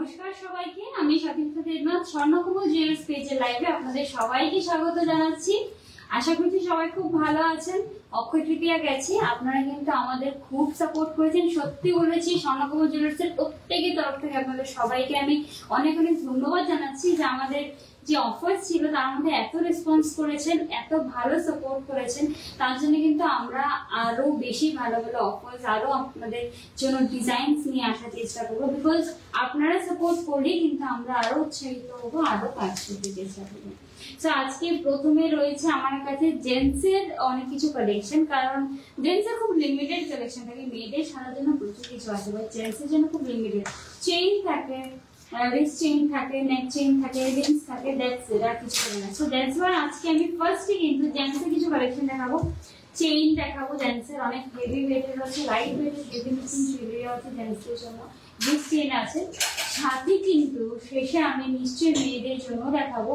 নমস্কার সবাইকে, আমি শাকিলা দেবনাথ স্বর্ণকুমল জুয়েলার্স পেজের লাইভে আপনাদের সবাইকে স্বাগত জানাচ্ছি। আশা করছি সবাই খুব ভালো আছেন। অক্ষয় তৃতীয়া গেছে, আপনারা কিন্তু আমাদের খুব সাপোর্ট করেছেন। সত্যি বলেছি, স্বর্ণকুমল জুয়েলার্সের প্রত্যেকের তরফ থেকে আপনাদের সবাইকে আমি অনেক অনেক ধন্যবাদ জানাচ্ছি যে আমাদের যে অফার ছিল তার মধ্যে এত রেসপন্স করেছেন, এত ভালো সাপোর্ট করেছেন। তার জন্য কিন্তু আমরা আরো বেশি ভালো ভালো অফার্স, আরো আপনাদের জন্য ডিজাইনস নিয়ে আসার চেষ্টা করবো। বিকজ আপনারা সাপোর্ট করলেই কিন্তু আমরা আরো উৎসাহিত হবো, আরো কাজ করতে চেষ্টা করবো। তো আজকে প্রথমে রয়েছে আমার কাছে জেন্টসের অনেক কিছু কালেকশন, কারণ জেন্টসের খুব লিমিটেড কালেকশন থাকে। মেয়েদের সারার জন্য প্রচুর কিছু আছে, বাট জেন্টসের জন্য খুব লিমিটেড। চেইন থাকে, রিস্ট চেইন থাকে, নেক চেইন থাকে, রিংস থাকে, দ্যাটস ইট, আর কিছু থাকে না। সো দ্যাটস ওয়াই আজকে আমি ফার্স্টে কিন্তু জেন্টসের কিছু কালেকশন দেখাবো। চেইন দেখাবো, জেন্টসের অনেক হেভি ওয়েটের আছে, লাইট ওয়েটের হেভি মিক্সিং জুয়েলারি আছে জেন্টসের জন্য, রিস্ট চেইন আছে। সাথে কিন্তু শেষে আমি নিশ্চয়ই মেয়েদের জন্য দেখাবো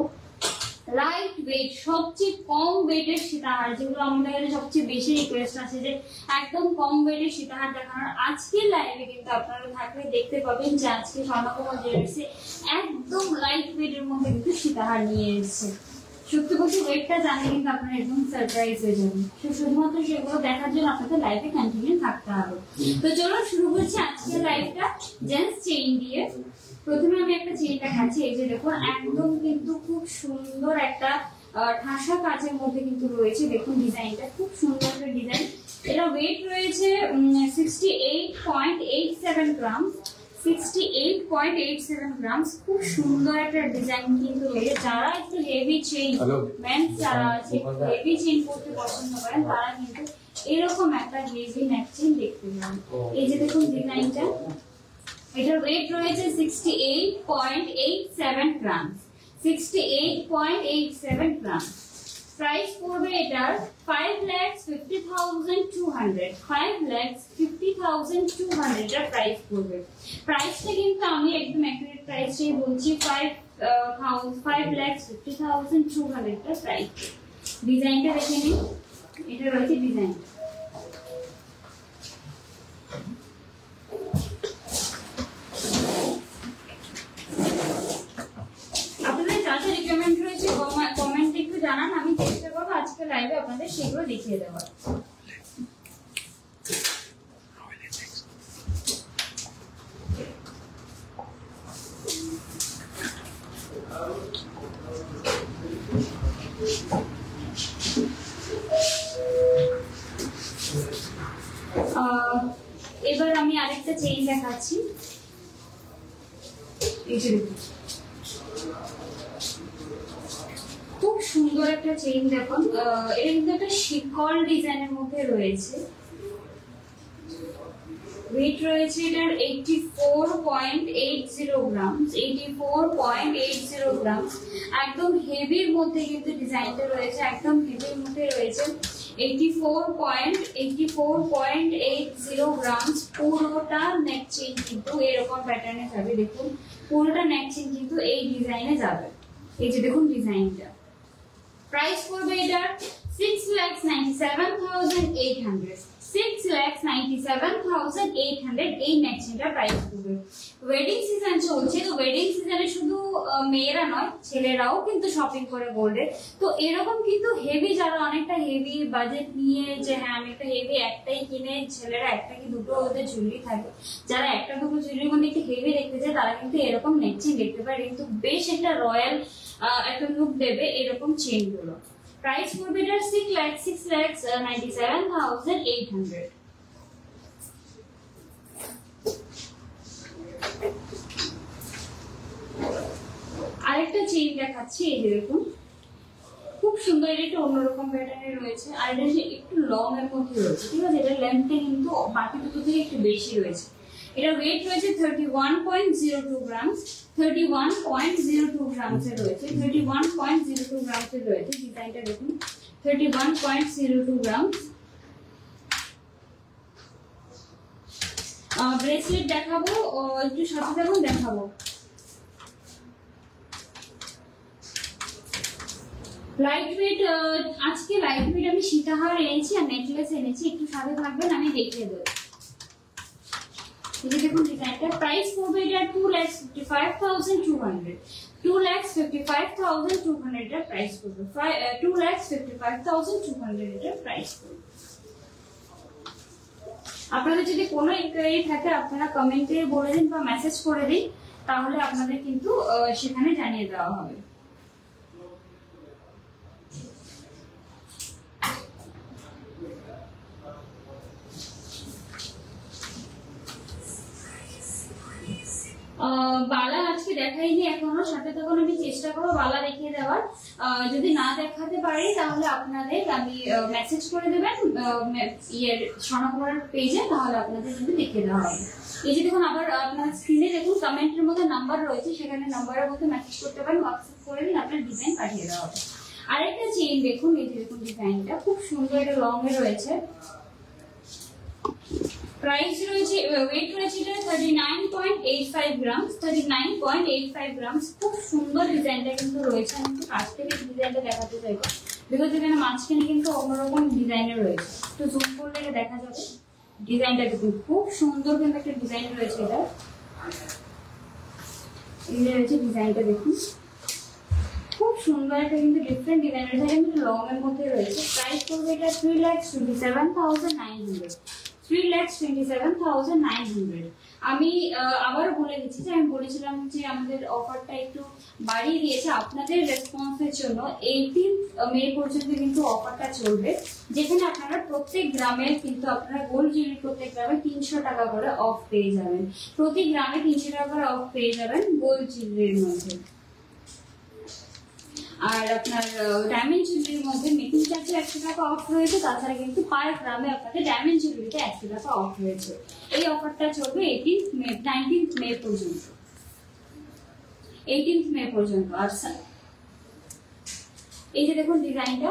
লাইট ওয়েট, সবচেয়ে কম ওয়েটের সীতাহার, যেগুলো আমাদের সবচেয়ে বেশি রিকোয়েস্ট আছে যে একদম কম ওয়েটের সীতাহার দেখানোর। আজকের লাইভে কিন্তু আপনারা থাকলে দেখতে পাবেন যে আজকে স্বর্ণকুমল জুয়েলার্সে একদম লাইট ওয়েটের মধ্যে কিন্তু সীতাহার নিয়ে এসেছে। সত্যি বলছি, ওয়েটটা জানলে কিন্তু আপনারা একদম সারপ্রাইজ হয়ে যাবেন। শুধুমাত্র সেগুলো দেখার জন্য আপনাদের লাইভে কন্টিনিউ থাকতে হবে। তো চলো শুরু করছি আজকের লাইভটা জেন্টস চেইন দিয়ে। প্রথমে আমি একটা চেইন দেখাচ্ছি। এই যে দেখুন, একদম কিন্তু খুব সুন্দর একটা ঠাসা কাচের মধ্যে কিন্তু রয়েছে। দেখুন ডিজাইনটা খুব সুন্দর একটা ডিজাইন। এটা ওয়েট রয়েছে 68.87 গ্রাম, 68.87 গ্রাম। খুব সুন্দর একটা ডিজাইন কিন্তু রয়েছে। যারা একটু হেভি চেইন, মেন্স যারা আছে হেভি চেইন পড়তে পছন্দ করেন, তারা কিন্তু এরকম একটা হেভি নেক চেইন দেখতে পারেন। এই যে দেখুন ডিজাইনটা, এটার ওয়েট রয়েছে 68.87 গ্রাম, 68.87 গ্রাম। প্রাইস পড়বে এটার 5,50,200, 5,50,200 এর প্রাইস পড়বে। প্রাইসটা কিন্তু আমি একদম অ্যাকুরেট প্রাইসটাই বলছি, 5,50,200 এর প্রাইস। ডিজাইনটা দেখে নিন, এটা রয়েছে ডিজাইন। কমেন্ট একটু জানান, আমি চেষ্টা করবো আজকে লাইভে আপনাদের সেগুলো দেখিয়ে দেওয়ার। এবার আমি আরেকটা চেইন দেখাচ্ছি। এই যে খুব সুন্দর একটা চেইন দেখুন, এটা কিন্তু একটা শিকল ডিজাইনের মধ্যে রয়েছে। ওয়েট রয়েছে এটার 84.80 গ্রাম, 84.80 গ্রাম। একদম হেভির মধ্যে কিন্তু ডিজাইনটা রয়েছে, একদম হেভির মধ্যে রয়েছে। 84.80 গ্রাম। পুরোটা নেক চেইন কিন্তু এরকম প্যাটার্নে যাবে। দেখুন পুরোটা নেক চেইন কিন্তু এই ডিজাইনে যাবে। এই যে দেখুন ডিজাইনটা। প্রাইস পড়বে এটার 6,97,800, 6,97,800 এই ম্যাচিংটা প্রাইস পড়বে। ওয়েডিং সিজন চলছে, তো ওয়েডিং সিজনে শুধু মেয়েরা নয়, ছেলেরাও কিন্তু শপিং করে গোল্ডের। তো এরকম কিন্তু হেভি, যারা অনেকটা হেভি বাজেট নিয়ে যে হ্যাঁ আমি একটা হেভি একটাই কিনে, ছেলেরা একটা কি দুটো ওদের জুয়েলারি থাকে, যারা একটা দুটো জুয়েলারির মধ্যে একটু হেভি দেখতে চায় তারা কিন্তু এরকম নেকচেন দেখতে পারে, কিন্তু বেশ একটা রয়্যাল একটা লুক দেবে এরকম চেইন গুলো। প্রাইস পড়বে এটার 6,97,800। আরেকটা চেইন দেখাচ্ছি। এই যে দেখুন খুব সুন্দর, এটা একটু অন্যরকম প্যাটার্নের রয়েছে, আর এটা একটু লং এর মধ্যে রয়েছে, ঠিক আছে। এটা লেন্থটা কিন্তু বাকি দুটো থেকে একটু বেশি রয়েছে। এটা ওয়েট রয়েছে 31.02 গ্রাম, 31.02 গ্রামসের রয়েছে, 31.02 গ্রামসের রয়েছে। ডিজাইনটা দেখুন, 31.02 গ্রাম। ব্রেসলেট দেখাবো, একটু সাথে থাকুন দেখাবো। লাইট ওয়েট, আজকে লাইট ওয়েট আমি সীতাহার এনেছি আর নেকলেস এনেছি, একটু সাথে থাকবেন, আমি দেখিয়ে দেবো। ये देखो डिजाइनটা প্রাইস পড়বে এটা 2,55,200 2,55,200 এর প্রাইস পড়বে 2,55,200 এর প্রাইস পড়বে। আপনাদের যদি কোনো ইনকোয়ারি থাকে আপনারা কমেন্টে বলে দিন বা মেসেজ করে দিন, তাহলে আপনাদের কিন্তু সেখানে জানিয়ে দেওয়া হবে। বালা আজকে দেখাইনি এখনো, সাথে তখন আমি চেষ্টা করবো বালা দেখিয়ে দেওয়ার। যদি না দেখাতে পারি তাহলে আপনাদের আমি মেসেজ করে দেবেন ইয়ের স্বর্ণকুমারের পেজে, তাহলে আপনাদের কিন্তু দেখিয়ে দেওয়া হবে। এই যে দেখুন আবার আপনার স্ক্রিনে দেখুন কমেন্টের মধ্যে নাম্বার রয়েছে, সেখানে নাম্বারের মধ্যে মেসেজ করতে পারেন, হোয়াটসঅ্যাপ করে দিন, আপনার ডিজাইন পাঠিয়ে দেওয়া হবে। আরেকটা চেইন দেখুন, এই যে দেখুন ডিজাইনটা খুব সুন্দর, এটা লং এ রয়েছে। প্রাইস রয়েছে, ওয়েট রয়েছে এটা 39.85 গ্রাম, 39.85 গ্রাম। খুব সুন্দর ডিজাইনটা কিন্তু রয়েছে। আমি একটু কাছ থেকে ডিজাইনটা দেখাতে চাইবো, বিকজ এখানে মাঝখানে কিন্তু অন্যরকম ডিজাইনের রয়েছে। একটু জুম করলে এটা দেখা যাবে। ডিজাইনটা দেখুন খুব সুন্দর কিন্তু একটা ডিজাইন রয়েছে এটা। এই যে রয়েছে ডিজাইনটা দেখুন খুব সুন্দর একটা কিন্তু ডিফারেন্ট ডিজাইন রয়েছে, কিন্তু লং এর মধ্যে রয়েছে। প্রাইস পড়বে এটা 3,27,900 3,27,900। আমি আবারও বলে দিচ্ছি যে আমি বলেছিলাম যে আমাদের অফারটা একটু বাড়িয়ে দিয়েছে আপনাদের রেসপন্সের জন্য। 18 মে পর্যন্ত কিন্তু অফারটা চলবে, যেখানে আপনারা প্রত্যেক গ্রামে কিন্তু আপনারা গোল্ড জুয়েলারি প্রত্যেক গ্রামে 300 টাকা করে অফ পেয়ে যাবেন। প্রতি গ্রামে 300 টাকা করে অফ পেয়ে যাবেন গোল্ড জুয়েলারির মধ্যে। আর আপনার ডায়মন্ড জুয়েলারির মধ্যে মেকিং চার্জে 100 টাকা অফ রয়েছে, তাছাড়া কিন্তু পার গ্রামে আপনাদের ডায়মন্ড জুয়েলারিতে 100 টাকা অফ রয়েছে। এই অফারটা চলবে 19th মে পর্যন্ত। 18th মে পর্যন্ত। আচ্ছা এই যে দেখুন ডিজাইনটা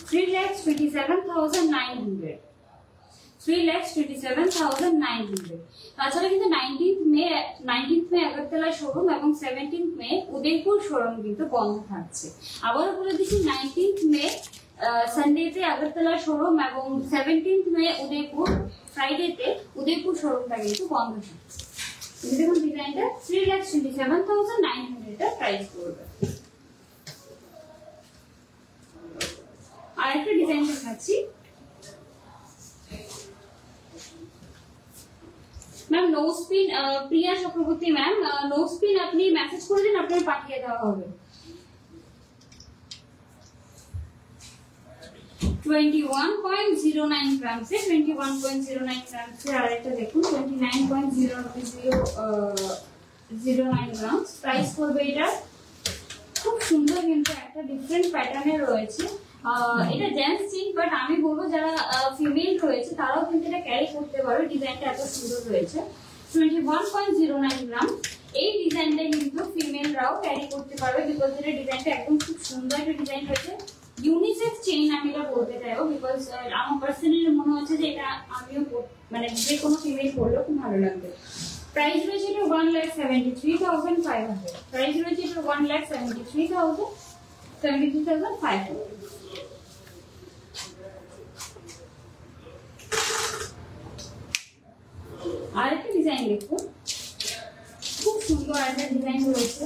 3,27,900 3,27,900। তাছাড়া কিন্তু 19th মে আগরতলা শোরুম এবং 17th মে উদয়পুর শোরুম কিন্তু বন্ধ থাকছে। আবারও বলে দিচ্ছি 19th মে সানডেতে আগরতলা শোরুম এবং 17th মে উদয়পুর ফ্রাইডেতে উদয়পুর শোরুমটা কিন্তু বন্ধ থাকছে। দেখুন ডিজাইনটা 3,27,900 এর প্রাইস পড়বে। আরেকটা ডিজাইন দেখাচ্ছি ম্যাম, নো স্পিন। প্রিয়া চক্রবর্তী ম্যাম, নো স্পিন আপনি মেসেজ করে দিন, আপনার পাঠিয়ে দেওয়া হবে। 21.09 গ্রামস এ 21.09 গ্রামস এর আরেকটা দেখুন 29.09 গ্রামস। প্রাইস করবে এটা খুব সুন্দর, কিন্তু একটা ডিফারেন্ট প্যাটার্নের রয়েছে। এটা জেন্টস চেইন, বাট আমি বলবো যারা ফিমেল রয়েছে তারাও কিন্তু এটা ক্যারি করতে পারো। ডিজাইনটা এত সুন্দর রয়েছে। 21.09 গ্রাম। এই ডিজাইনটা কিন্তু ফিমেলরাও ক্যারি করতে পারবে, বিকজ এটা ডিজাইনটা একদম খুব সুন্দর একটা ডিজাইন রয়েছে। ইউনিসেক্স চেইন আমি এটা বলতে চাইবো, বিকজ আমার পার্সোনালি মনে হচ্ছে যে এটা আমিও মানে যে কোনো ফিমেল পরলেও খুব ভালো লাগবে। প্রাইস রয়েছে এটা 1,73,500। প্রাইস রয়েছে এটা 1,73,500। আরেকটা ডিজাইন দেখুন খুব সুন্দর একটা ডিজাইন রয়েছে,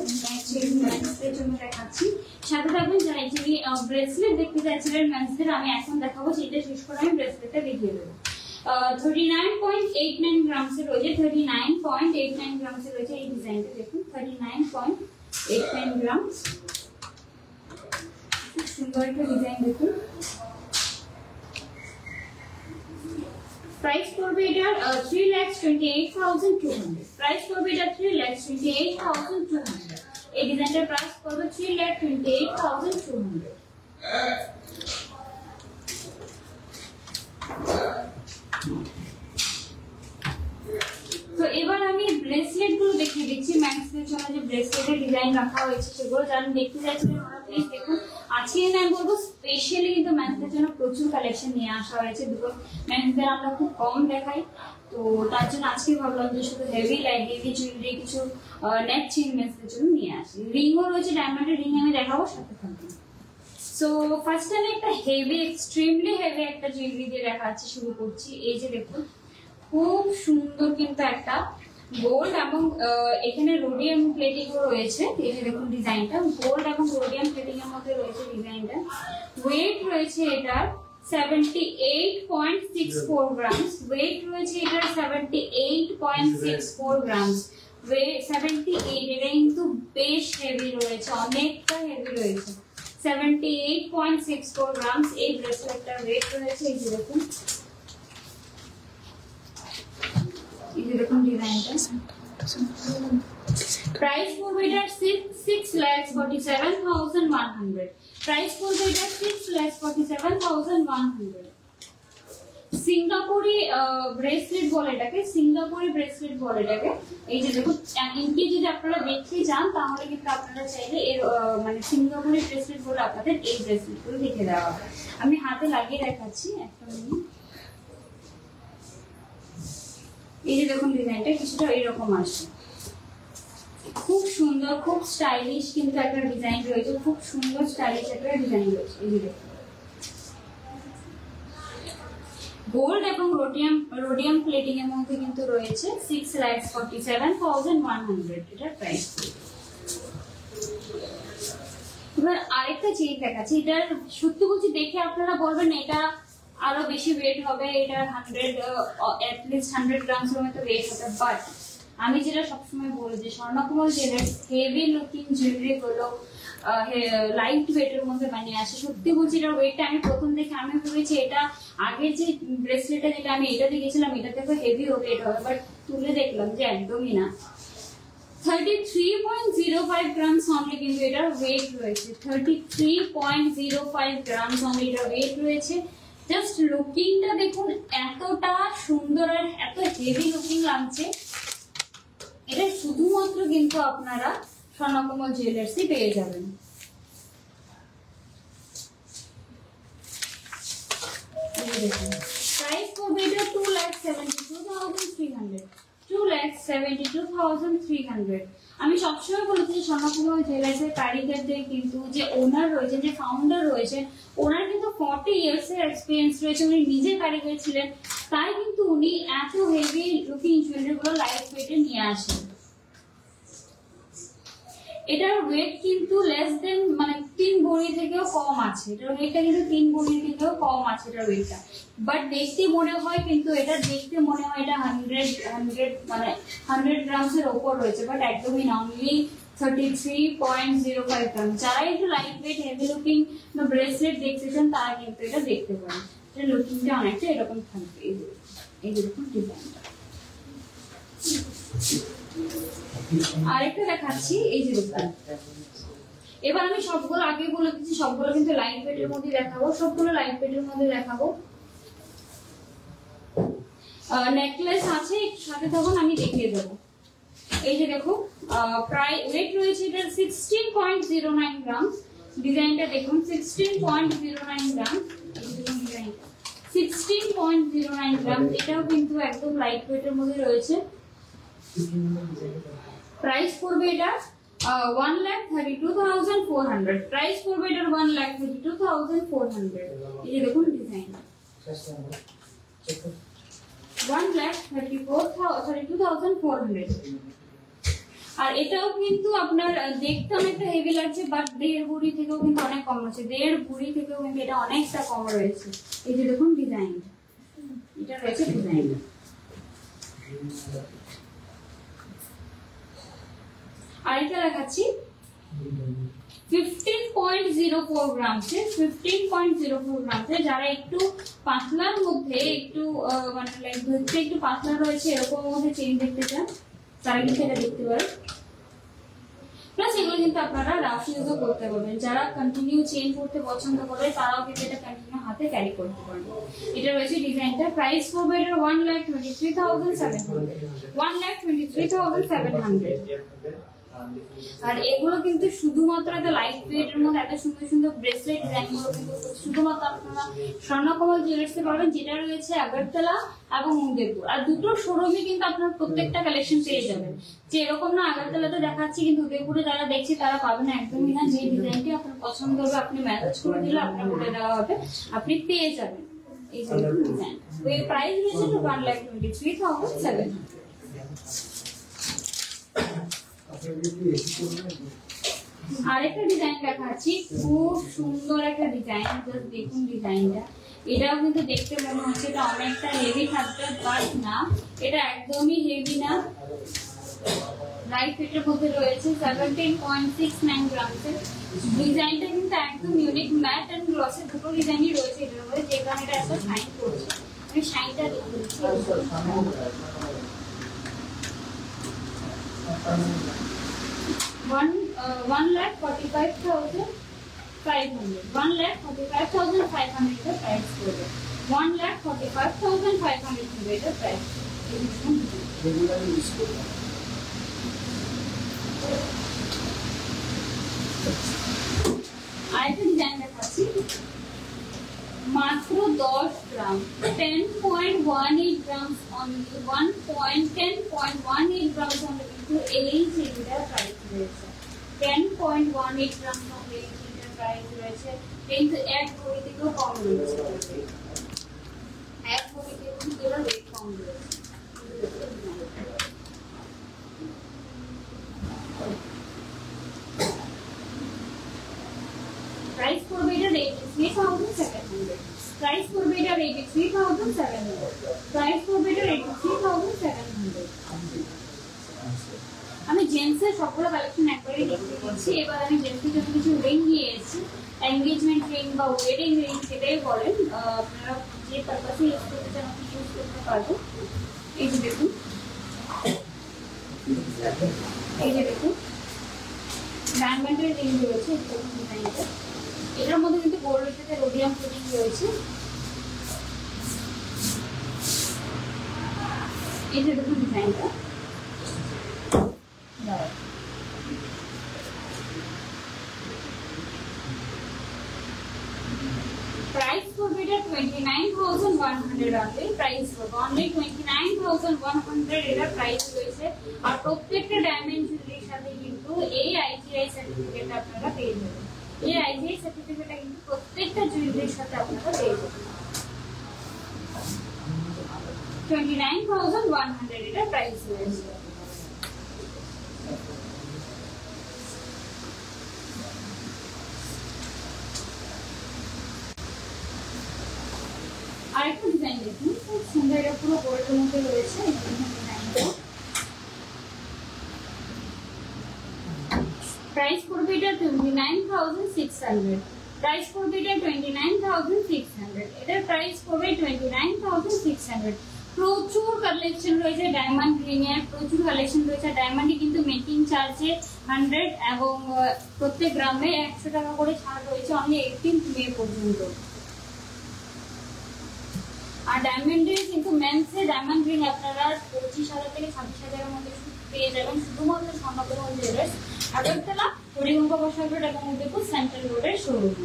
মেন্সদের জন্য দেখাচ্ছি। সাথে থাকবেন যারা যিনি ব্রেসলেট দেখতে চাইছিলেন মেন্সদের, আমি এখন দেখাবো, সেটা শেষ করে আমি ব্রেসলেটটা দেখিয়ে দেবো। 39.89 গ্রামস এর রয়েছে, 39.89 গ্রামস এর রয়েছে এই ডিজাইনটা দেখুন 39.89 গ্রামস। খুব সুন্দর একটা ডিজাইন দেখুন। প্রাইস পড়বে এটার 3,28,200। প্রাইস পড়বে এটা 3,28,200। এই ডিজাইনটার প্রাইস পড়বে 3,28,200। তো এবার আমি ব্রেসলেট গুলো দেখিয়ে দিচ্ছি। ম্যাক্সের জন্য যে ব্রেসলেটের ডিজাইন রাখা হয়েছে সেগুলো যারা দেখতে চাইছিলেন ওরা প্লিজ দেখুন। আজকে আমি বলবো স্পেশালি কিন্তু ম্যাক্সের জন্য প্রচুর কালেকশন নিয়ে আসা হয়েছে, বিকজ ম্যাক্সদের আমরা খুব কম দেখাই। তো তার জন্য আজকে ভাবলাম যে শুধু হেভি জুয়েলারি কিছু নেক চেইন ম্যাক্সের জন্য নিয়ে আসি। রিংও রয়েছে, ডায়মন্ডের রিং আমি দেখাবো, সাথে থাকবেন। সো ফার্স্ট আমি একটা হেভি, এক্সট্রিমলি হেভি একটা জুয়েলারি দিয়ে দেখাচ্ছি, শুরু করছি। এই যে দেখুন খুব সুন্দর কিন্তু একটা গোল্ড এবং এখানে রোডিয়াম প্লেটিং রয়েছে। এই যে দেখুন ডিজাইনটা গোল্ড এবং রোডিয়াম প্লেটিং এর মধ্যে রয়েছে ডিজাইনটা। ওয়েট রয়েছে এটার 78.64 গ্রামস। ওয়েট রয়েছে এটার 78.64 গ্রামস। ওয়েট 78, এটা কিন্তু বেশ হেভি রয়েছে, অনেকটা হেভি রয়েছে। 78.64 গ্রামস এই ব্রেসলেটটার ওয়েট রয়েছে। এই যে দেখুন, এই যে দেখুন ডিজাইনটা। প্রাইস পড়বে এটার 6,47,100। প্রাইস পড়বে এটার 6,47,100। সিঙ্গাপুরি ব্রেসলেট বলে এটাকে, সিঙ্গাপুরি ব্রেসলেট বলে এটাকে। এই যে দেখুন, ইনকে যদি আপনারা দেখতে চান তাহলে কিন্তু আপনারা চাইলে এর মানে সিঙ্গাপুরি ব্রেসলেট বলে আপনাদের এই ব্রেসলেট গুলো দেখে দেওয়া হবে। আমি হাতে লাগিয়ে দেখাচ্ছি একটা মিনিট। এই যে দেখুন ডিজাইনটা কিছুটা এরকম আসছে, খুব সুন্দর, খুব স্টাইলিশ কিন্তু একটা ডিজাইন রয়েছে, খুব সুন্দর স্টাইলিশ একটা ডিজাইন রয়েছে। এই যে দেখুন গোল্ড এবং রোডিয়াম প্লেটিং এর মধ্যে কিন্তু রয়েছে। 6,47,100 এটার প্রাইস। এবার আরেকটা চেইন দেখাচ্ছি, এটার সত্যি বলছি দেখে আপনারা বলবেন এটা আরো বেশি ওয়েট হবে, এটা 100 গ্রামস এর মতো ওয়েট হবে। বাট আমি যেটা সবসময় বলি যে Swarnakamal jewellers heavy looking jewellery গুলো লাইট ওয়েটের মধ্যে বানিয়ে আসে। সত্যি বলছি এটার ওয়েটটা আমি প্রথম দেখে আমি ভেবেছি এটা আগের যে ব্রেসলেটটা যেটা আমি এটা দেখেছিলাম এটা থেকে হেভি ওয়েট হবে, বাট তুলে দেখলাম যে একদমই না। 33.05 গ্রামস অনলি কিন্তু এটার ওয়েট রয়েছে। 33.05 গ্রামস অনলি এটার ওয়েট রয়েছে। জাস্ট লুকিংটা দেখুন, এতটা সুন্দর আর এত হেভি লুকিং লাগছে। এটা শুধুমাত্র কিন্তু আপনারা স্বর্ণকমল জুয়েলার্সই পেয়ে যাবেন। প্রাইস পড়বে এটা 2,72,300। 2,72,300। আমি সবসময় বলেছি যে স্বর্ণকমল জুয়েলার্সের কারিগরদের কিন্তু যে ওনার রয়েছে, যে ফাউন্ডার রয়েছে, ওনার কিন্তু 40 ইয়ার্স এর এক্সপিরিয়েন্স রয়েছে। উনি নিজে কারিগর ছিলেন, তাই কিন্তু উনি এত হেভি লুকিং জুয়েলারি গুলো লাইট ওয়েটে নিয়ে আসেন। এটার ওয়েট কিন্তু লেস দেন মানে 3 ভরি থেকেও কম আছে। এটার ওয়েটটা কিন্তু 3 ভরি থেকেও কম আছে এটার ওয়েটটা। বাট দেখতে মনে হয় কিন্তু এটা দেখতে মনে হয় এটা 100 মানে 100 গ্রামস এর উপর রয়েছে, বাট একদমই না, অনলি 33.05 গ্রাম। যারা একটু light weight heavy looking bracelet দেখতেছেন তারা কিন্তু এটা দেখতে পারেন। এটা লুকিংটা অনেকটা এরকম থাকবে। এই যে দেখুন ডিজাইনটা। আরেকটা দেখাচ্ছি, এই যে দেখুন। এবার আমি সবগুলো আগে বলে দিচ্ছি, সবগুলো কিন্তু লাইট ওয়েটের মধ্যে দেখাবো, সবগুলো লাইট ওয়েটের মধ্যে দেখাবো। নেকলেস আছে সাথে, তখন আমি দেখিয়ে দেবো। এই যে দেখো, প্রাইস ওয়েট রয়েছে এটার 16.09 গ্রাম। ডিজাইনটা দেখুন, 16.09 গ্রাম। 16.09 গ্রাম। এটাও কিন্তু একদম লাইট ওয়েটের মধ্যে রয়েছে। প্রাইস পড়বে এটা 1,32,400। প্রাইস পড়বে এটার 1,32,400। এই যে দেখুন ডিজাইন, 1,32,400। আর এটাও কিন্তু আপনার দেখতে অনেকটা হেভি লাগছে, বাট 1.5 ভরি থেকেও কিন্তু অনেক কম আছে। 1.5 ভরি থেকেও কিন্তু এটা অনেকটা কম রয়েছে। এই যে দেখুন ডিজাইন, এটা রয়েছে ডিজাইন। আরেকটা দেখাচ্ছি 15.04 গ্রামসে। 15.04 গ্রামসে যারা একটু পাতলার মধ্যে একটু মানে লাইক ধরতে একটু পাতলা রয়েছে এরকম মধ্যে চেইন দেখতে চান তারা কিন্তু এটা দেখতে পারেন। প্লাস এগুলো কিন্তু আপনারা রাফ ইউজও করতে পারবেন। যারা কন্টিনিউ চেইন পড়তে পছন্দ করে তারাও কিন্তু এটা কন্টিনিউ হাতে ক্যারি করতে পারবেন। এটা রয়েছে ডিজাইনটা। প্রাইস পড়বে এটা 1,23,700। 1,23,700। আর এগুলো কিন্তু শুধুমাত্র একটা লাইট ওয়েট এর মধ্যে এত সুন্দর সুন্দর ব্রেসলেট ডিজাইন গুলো কিন্তু শুধুমাত্র আপনারা স্বর্ণকমল জুয়েলার্সে পাবেন, যেটা রয়েছে আগরতলা এবং উদয়পুর। আর দুটো শোরুমে কিন্তু আপনার প্রত্যেকটা কালেকশন পেয়ে যাবেন। যে এরকম না আগরতলাতে দেখাচ্ছি কিন্তু উদয়পুরে যারা দেখছি তারা পাবেন না, একদমই না। যে ডিজাইনটি আপনার পছন্দ হবে আপনি মেসেজ করে দিলে আপনার বলে দেওয়া হবে, আপনি পেয়ে যাবেন এই ডিজাইনটা। ওই প্রাইস রয়েছে তো 1,23,700। আরেকটা ডিজাইন দেখাচ্ছি, খুব সুন্দর একটা ডিজাইন, জাস্ট দেখুন ডিজাইনটা। এটাও কিন্তু দেখতে মনে হচ্ছে এটা অনেকটা হেভি থাকবে, বাট না, এটা একদমই হেভি না। লাইট ওয়েটের মধ্যে রয়েছে 17.69 গ্রামসের। ডিজাইনটা কিন্তু একদম ইউনিক, ম্যাট এন্ড গ্লসের দুটো ডিজাইনই রয়েছে এটার মধ্যে, যে কারণে এটা এত শাইন করছে। আমি শাইনটা দেখিয়েছি। 1,45,500 1,45,500 का प्राइस होगा। 1,45,500 का प्राइस। आइटम डिजाइन देखाচ্ছি মাত্র 10 গ্রাম, 10.18 গ্রাম অনলি, 10.18 গ্রাম অনলি, কিন্তু এই যেটার প্রাইস রয়েছে 10.18 গ্রাম অনলি, যেটার প্রাইস রয়েছে কিন্তু এক ভরি থেকেও কম রয়েছে, এক ভরি থেকে কিন্তু এর রেট কম রয়েছে। Price for better rate is 3,700. Price for better rate is 3,700. Price for better rate is 3,700. আমি জেন্টসের সবগুলো কালেকশন একবারে দেখিয়ে দিচ্ছি। এবার আমি জেন্টসের জন্য কিছু রিং নিয়ে এসেছি, এনগেজমেন্ট রিং বা ওয়েডিং রিং সেটাই বলেন, আপনারা যে পারপাসে ইউজ করতে চান আপনি ইউজ করতে পারবেন। এই যে দেখুন, এই যে দেখুন ডায়মন্ডের রিং রয়েছে, দেখুন ডিজাইনটা। এটার মধ্যে কিন্তু গোল্ডের সাথে রোডিয়াম ফিটিং রয়েছে। এই যে দেখুন ডিজাইনটা। Price for better 29,100 only. Price for only 29,100 এটা প্রাইস রয়েছে। আর প্রত্যেকটা ডায়মন্ড জুয়েলারির সাথে কিন্তু এই আইজিআই সার্টিফিকেট আপনারা পেয়ে যাবেন। এই আইজিআই সার্টিফিকেটটা কিন্তু প্রত্যেকটা জুয়েলারির সাথে আপনারা পেয়ে যাবেন। 29,100 এটা প্রাইস রয়েছে। আরেকটা ডিজাইন দেখুন, খুব সুন্দর, এটা পুরো গোল্ডের মধ্যে রয়েছে। প্রাইস পড়বে এটা 29,600। প্রাইস পড়বে এটা 29,600। এটার প্রাইস পড়বে 29,600। প্রচুর কালেকশন রয়েছে ডায়মন্ড রিং এর, প্রচুর কালেকশন রয়েছে। ডায়মন্ডে কিন্তু মেকিং চার্জে 100 এবং প্রত্যেক গ্রামে 100 টাকা করে ছাড় রয়েছে অনলি 18 মে পর্যন্ত। আর ডায়মন্ডের কিন্তু মেন্সে ডায়মন্ড রিং আপনারা 25,000 থেকে 26,000 এর মধ্যে পেয়ে যাবেন, শুধুমাত্র স্বর্ণকমল জুয়েলার্স, আগরতলা, হরিগঙ্গা বসাক রোড এবং উদয়পুর সেন্ট্রাল রোডের শোরুম।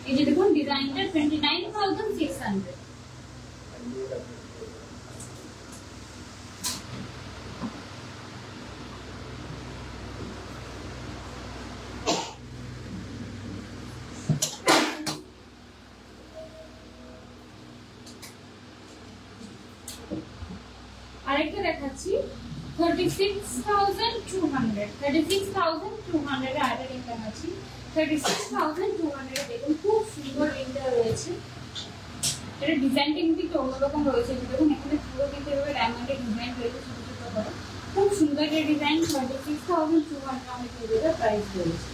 এই যে দেখুন ডিজাইনটা 29,600। আরেকটা দেখাচ্ছি 36,200। 36,200 এর আরেকটা রিং দেখাচ্ছি 36,200 এ। দেখুন খুব সুন্দর রিংটা রয়েছে। এটা ডিজাইনটা কিন্তু একটু অন্যরকম রয়েছে। দেখুন এখানে পুরো কিন্তু এভাবে ডায়মন্ডের ডিজাইন রয়েছে ছোট ছোট করে, খুব সুন্দর একটা ডিজাইন। 36,200 আমি পুরোটা প্রাইস রয়েছে।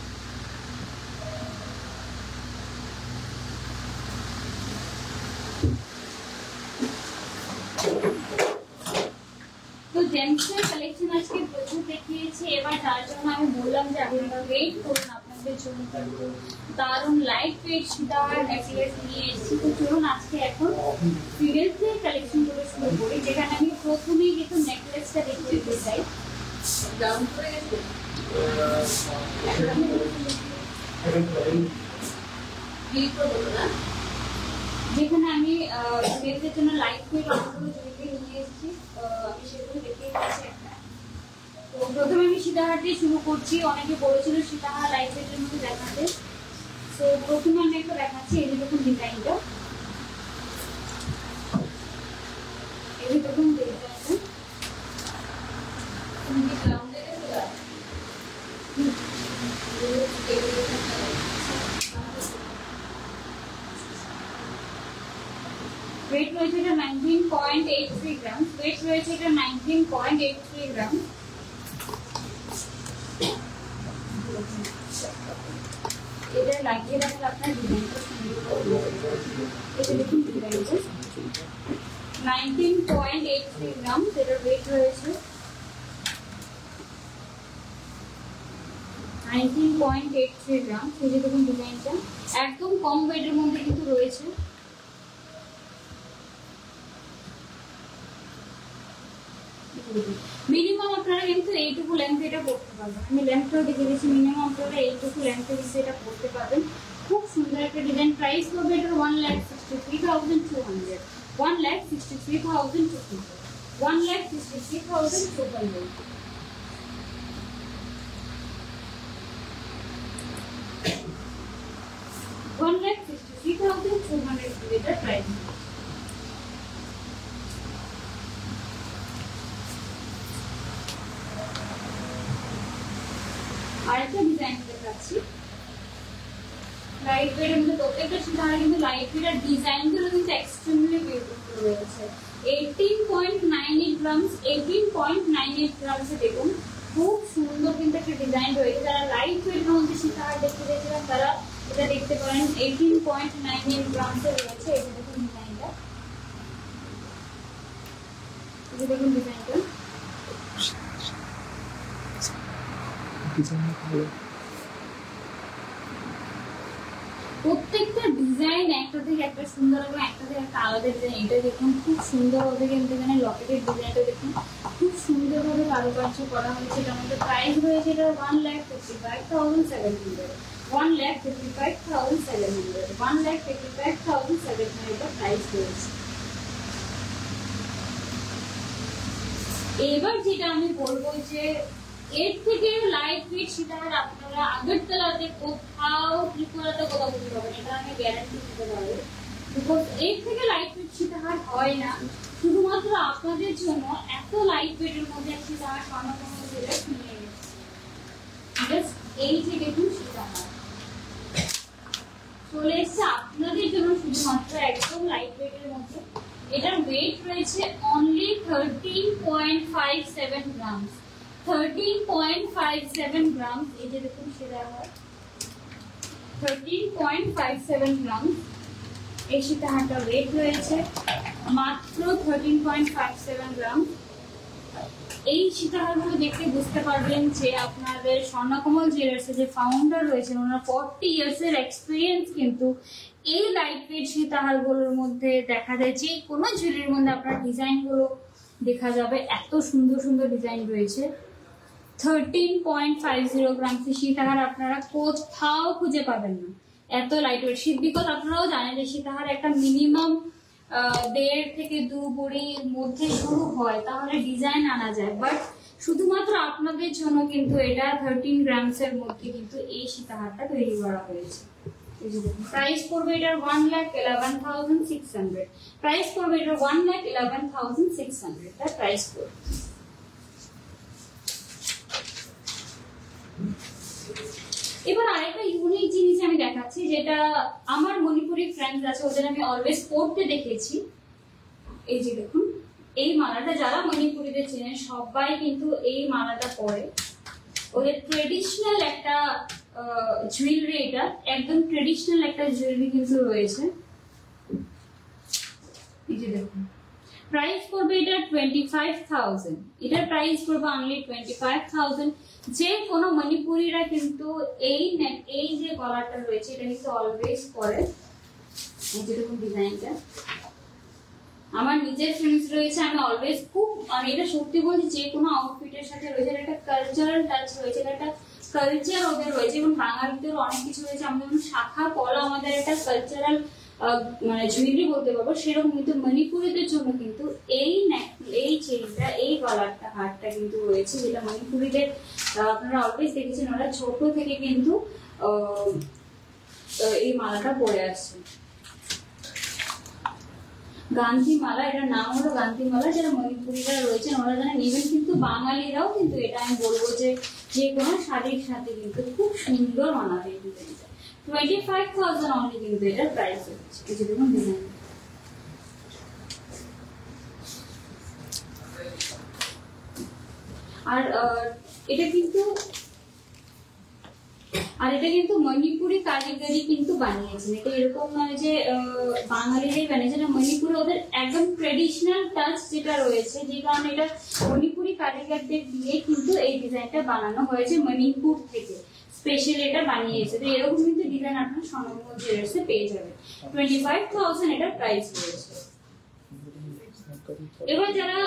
তো জেন্টসের কালেকশন আজকে প্রচুর দেখিয়েছি। এবার তার জন্য আমি বললাম যে আপনারা ওয়েট করুন, আপনাদের জন্য কিন্তু দারুণ লাইট ওয়েট সীতাহার নেকলেস নিয়ে এসেছি। তো চলুন আজকে এখন ফিডেলসের কালেকশন গুলো শুরু করি, যেখানে আমি প্রথমেই কিন্তু নেকলেসটা দেখিয়ে দিতে চাই। ডাউন করে গেছে যেখানে আমি মেয়েদের জন্য লাইট ওয়েট অনেকগুলো জুয়েলারি নিয়ে এসেছি, আমি সেগুলো দেখিয়ে দিচ্ছি একটা। তো প্রথমে আমি সীতাহার দিয়ে শুরু করছি। অনেকে বলেছিল সীতাহার লাইট ওয়েটের মধ্যে দেখাতে, তো প্রথমে আমি একটা দেখাচ্ছি। এই যে দেখুন ডিজাইনটা, গ্রাম, ওয়েট রয়েছে এটা 19.83 গ্রাম। এটা লাগিয়ে রাখলে আপনার ডিজাইনটা সুন্দর। এটা দেখুন ডিজাইনটা 19.83 গ্রাম, এটার ওয়েট রয়েছে 19.83 গ্রাম। এই যে দেখুন ডিজাইনটা একদম কম ওয়েটের মধ্যে কিন্তু রয়েছে। মিনিমাম আপনারা কিন্তু এইটুকু লেন্থ এটা পড়তে পারবেন। আমি লেন্থটাও দেখে দিচ্ছি, মিনিমাম আপনারা এইটুকু লেন্থে কিন্তু এটা পড়তে পারবেন। খুব সুন্দর একটা ডিজাইন। প্রাইস হবে এটার 1,63,200, 1,63,200, 1,63,200। 1,63,200 এটা প্রাইস। আরেকটা ডিজাইন দেখাচ্ছি লাইট ওয়েটের মধ্যে। প্রত্যেকটা সীতাহার কিন্তু লাইট ওয়েট আর ডিজাইনগুলো কিন্তু এক্সট্রিমলি বিউটিফুল রয়েছে। 18.98 গ্রামস, 18.98 গ্রামসে দেখুন খুব সুন্দর কিন্তু একটা ডিজাইন রয়েছে। যারা লাইট ওয়েটের মধ্যে সীতাহার দেখতে চেয়েছিলেন তারা এটা দেখতে পারেন। 18.98 গ্রামসে রয়েছে। এই যে দেখুন ডিজাইনটা, এই যে দেখুন ডিজাইনটা প্রত্যেকটা ডিজাইন একটা থেকে একটা সুন্দর এবং একটা থেকে একটা আলাদা ডিজাইন। এটা দেখুন খুব সুন্দর হবে কিন্তু এখানে লকেটের ডিজাইনটা দেখুন খুব সুন্দরভাবে কারুকার্য করা হয়েছে। এটার মধ্যে প্রাইস রয়েছে এটা 1,55,700, 1,55,700, 1,55,700 এটা প্রাইস রয়েছে। এবার যেটা আমি বলবো যে এর থেকে লাইট ওয়েট সীতাহার আপনারা আগরতলাতে কোথাও, ত্রিপুরাতে কোথাও পেতে পাবেন, এটা আমি গ্যারান্টি দিতে পারবো। বিকজ এর থেকে লাইট ওয়েট সীতাহার হয় না। শুধুমাত্র আপনাদের জন্য এত লাইট ওয়েটের মধ্যে সীতাহার স্বর্ণকমল জুয়েলার্স নিয়ে গেছে। জাস্ট এই যে দেখুন সীতাহার চলে এসছে আপনাদের জন্য শুধুমাত্র একদম লাইট ওয়েটের মধ্যে। এটার ওয়েট রয়েছে অনলি 13.57 গ্রাম, 13.57 গ্রাম। এই যে দেখুন সীতাহার 13.57 গ্রাম। এই সীতাহারটার ওয়েট রয়েছে মাত্র 13.57 গ্রাম। এই সীতাহারগুলো দেখে বুঝতে পারবেন যে আপনাদের স্বর্ণকমল জুয়েলার্সের যে ফাউন্ডার রয়েছেন ওনার 40 ইয়ার্সের এক্সপিরিয়েন্স কিন্তু এই লাইট ওয়েট সীতাহারগুলোর মধ্যে দেখা যায়। যে কোনো জুয়েলারির মধ্যে আপনার ডিজাইনগুলো দেখা যাবে, এত সুন্দর সুন্দর ডিজাইন রয়েছে। 13.50 গ্রাম সীতাহার আপনারা কোথাও খুঁজে পাবেন না এত লাইট ওয়েট। বিকজ আপনারাও জানেন যে সীতাহার একটা মিনিমাম 1.5 থেকে 2 ভরির মধ্যে শুরু হয়, তাহলে ডিজাইন আনা যায়। বাট শুধুমাত্র আপনাদের জন্য কিন্তু এটা 13 গ্রামসের মধ্যে কিন্তু এই সীতাহারটা তৈরি করা হয়েছে। প্রাইস পড়বে এটার 1,11,600, প্রাইস পড়বে এটার 1,11,600 তার প্রাইস পড়বে। এবার আরেকটা ইউনিক জিনিস আমি দেখাচ্ছি, যেটা আমার মণিপুরি ফ্রেন্ডস আছে ওদের আমি অলওয়েজ পড়তে দেখেছি। এই যে দেখুন এই মালাটা, যারা মণিপুরিদের চেনেন সবাই কিন্তু এই মালাটা পরে। ওদের ট্রেডিশনাল একটা জুয়েলারি, এটা একদম ট্রেডিশনাল একটা জুয়েলারি কিন্তু রয়েছে। এই যে দেখুন প্রাইস পড়বে এটা 25,000, এটার প্রাইস পড়বে অনলি 25,000। যে কোনো মণিপুরিরা কিন্তু এই যে গলাটা রয়েছে এটা কিন্তু অলওয়েজ পরে। এই যে দেখুন ডিজাইনটা আমার নিজের ফ্রেন্ডস রয়েছে, আমি অলওয়েজ খুব, মানে এটা সত্যি বলছি যে কোনো আউটফিটের সাথে রয়েছে একটা কালচারাল টাচ রয়েছে, একটা কালচার ওদের রয়েছে। এবং বাঙালিদের অনেক কিছু রয়েছে, আমরা যেমন শাখা পলা আমাদের একটা কালচারাল মানে জুয়েলারি বলতে পারবো, সেরকম কিন্তু মণিপুরীদের জন্য কিন্তু এই চেইনটা, এই গলারটা, হারটা কিন্তু রয়েছে, যেটা মণিপুরীদের আপনারা অলওয়েজ দেখেছেন ওরা ছোট থেকে কিন্তু এই মালাটা পরে আসছে। গান্ধী মালা, এটার নাম হলো গান্ধী মালা। যারা মণিপুরীরা রয়েছেন ওরা জানেন, ইভেন কিন্তু বাঙালিরাও কিন্তু এটা আমি বলবো যে কোনো শাড়ির সাথে কিন্তু খুব সুন্দর মানাবে এই ডিজাইনটা। 25,000 অনলি কিন্তু এটার প্রাইস হচ্ছে। এই যে দেখুন ডিজাইন আর এটা কিন্তু মণিপুরি কারিগরি কিন্তু বানিয়েছেন। এটা এরকম নয় যে বাঙালিরাই বানিয়েছে, না, মণিপুরে ওদের একদম ট্রেডিশনাল টাচ যেটা রয়েছে, যে কারণে এটা মণিপুরি কারিগরদের দিয়ে কিন্তু এই ডিজাইনটা বানানো হয়েছে, মণিপুর থেকে স্পেশাল এটা বানিয়েছে। তো এরকম কিন্তু ডিজাইন আপনার স্বর্ণকমল জুয়েলার্সে পেয়ে যাবেন। 25,000 এটা প্রাইস রয়েছে। এবার যারা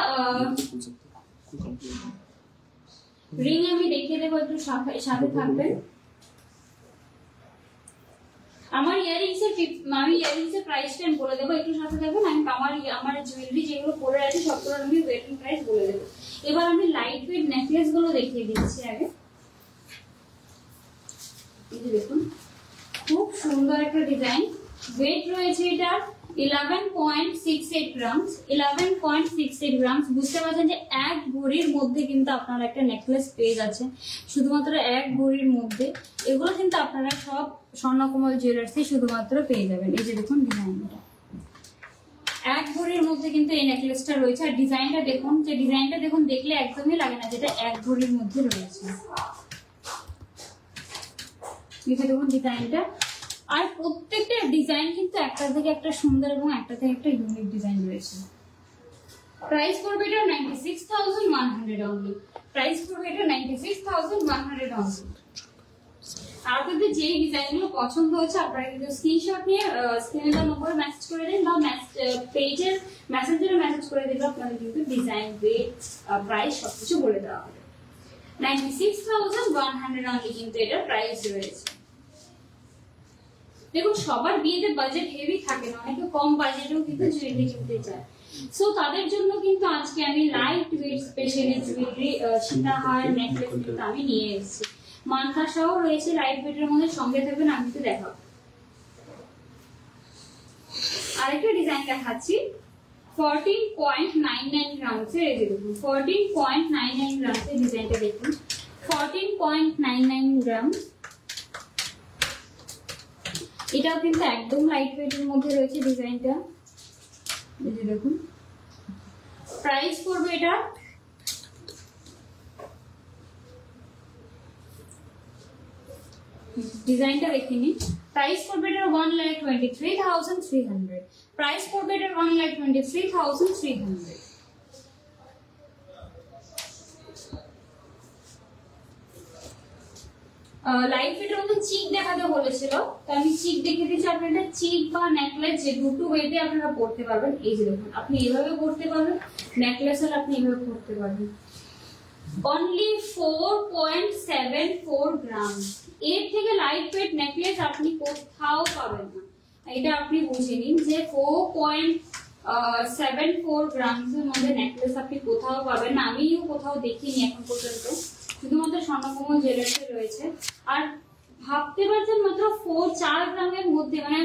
রিং আমি দেখিয়ে দেবো, একটু সাথে থাকবেন। আমার ইয়ারিংস এর প্রাইসটা আমি বলে দেবো, একটু সাথে থাকবেন। আমার জুয়েলারি যেগুলো পরে আছে সবগুলোর আমি ওয়েটিং প্রাইস বলে দেবো। এবার আমি লাইট ওয়েট নেকলেস গুলো দেখিয়ে দিচ্ছি আগে। এই যে দেখুন, খুব সুন্দর একটা ডিজাইন। ওয়েট রয়েছে এটা 11.68 গ্রামস। 11.68 গ্রামস। বুঝতে পারছেন যে এক ভরির মধ্যে কিন্তু আপনারা একটা নেকলেস পেয়ে যাচ্ছেন, শুধুমাত্র এক ভরির মধ্যে। এগুলো কিন্তু আপনারা সব স্বর্ণকমল জুয়েলার্সে শুধুমাত্র পেয়ে যাবেন। এই যে দেখুন ডিজাইনটা, এক ভরির মধ্যে কিন্তু এই নেকলেসটা রয়েছে। আর ডিজাইনটা দেখুন, যে ডিজাইনটা দেখুন, দেখলে একদমই লাগে না যেটা এক ভরির মধ্যে রয়েছে। এই যে দেখুন ডিজাইনটা। আর প্রত্যেকটা ডিজাইন কিন্তু একটা থেকে একটা সুন্দর এবং একটা থেকে একটা ইউনিক ডিজাইন রয়েছে। প্রাইস পড়বে এটা 96,100 অনলি। প্রাইস পড়বে এটা 96,100 অনলি। আর আপনাদের যে ডিজাইনগুলো পছন্দ হচ্ছে আপনারা কিন্তু স্ক্রিনশট নিয়ে স্ক্রিনে দেওয়া নম্বরে মেসেজ করে দিন, বা পেজের মেসেঞ্জারে মেসেজ করে দিলে আপনাদের কিন্তু ডিজাইন, ওয়েট, প্রাইস সবকিছু বলে দেওয়া হবে। 96,100 অনলি কিন্তু এটা প্রাইস রয়েছে। দেখুন, সবার বিয়েতে বাজেট হেভি থাকে না, অনেকে কম বাজেটেও কিন্তু জুয়েলারি কিনতে চায়। সো তাদের জন্য কিন্তু আজকে আমি লাইট ওয়েট স্পেশালি জুয়েলারি, সীতাহার, নেকলেস কিন্তু আমি নিয়ে এসেছি। মানকা সহ রয়েছে লাইট ওয়েটের মধ্যে, সঙ্গে থাকবেন, আমি তো দেখাবো। আরেকটা ডিজাইন দেখাচ্ছি 14.99 গ্রামসের। এই যে দেখুন 14.99 গ্রামসের ডিজাইনটা দেখুন, 14.99 গ্রাম। এটাও কিন্তু একদম লাইট ওয়েটের মধ্যে রয়েছে ডিজাইনটা। এই যে দেখুন, প্রাইস পড়বে এটা ডিজাইনটা দেখে নিন। প্রাইস পড়বে এটা 1,23,300। প্রাইস পড়বে এটা 1,23,300। লাইট ওয়েটের মধ্যে চিক দেখাতে বলেছিল, তো আমি চিক দেখিয়ে দিচ্ছি। আপনারা চিক বা নেকলেস যে দুটো ওয়েতে আপনারা পড়তে পারবেন। এই যে দেখুন, আপনি এভাবে পড়তে পারবেন, নেকলেস হলে আপনি এভাবে পড়তে পারবেন। অনলি 4.74 গ্রাম। এর থেকে লাইট ওয়েট নেকলেস আপনি কোথাও পাবেন না, এটা আপনি বুঝে নিন যে 4.74 গ্রামসের মধ্যে নেকলেস আপনি কোথাও পাবেন না। আমিও কোথাও দেখিনি এখন পর্যন্ত, শুধুমাত্র স্বর্ণকমল জুয়েলার্সে রয়েছে। আর ভাবতে পারছেন মাত্র 4 গ্রামের মধ্যে, মানে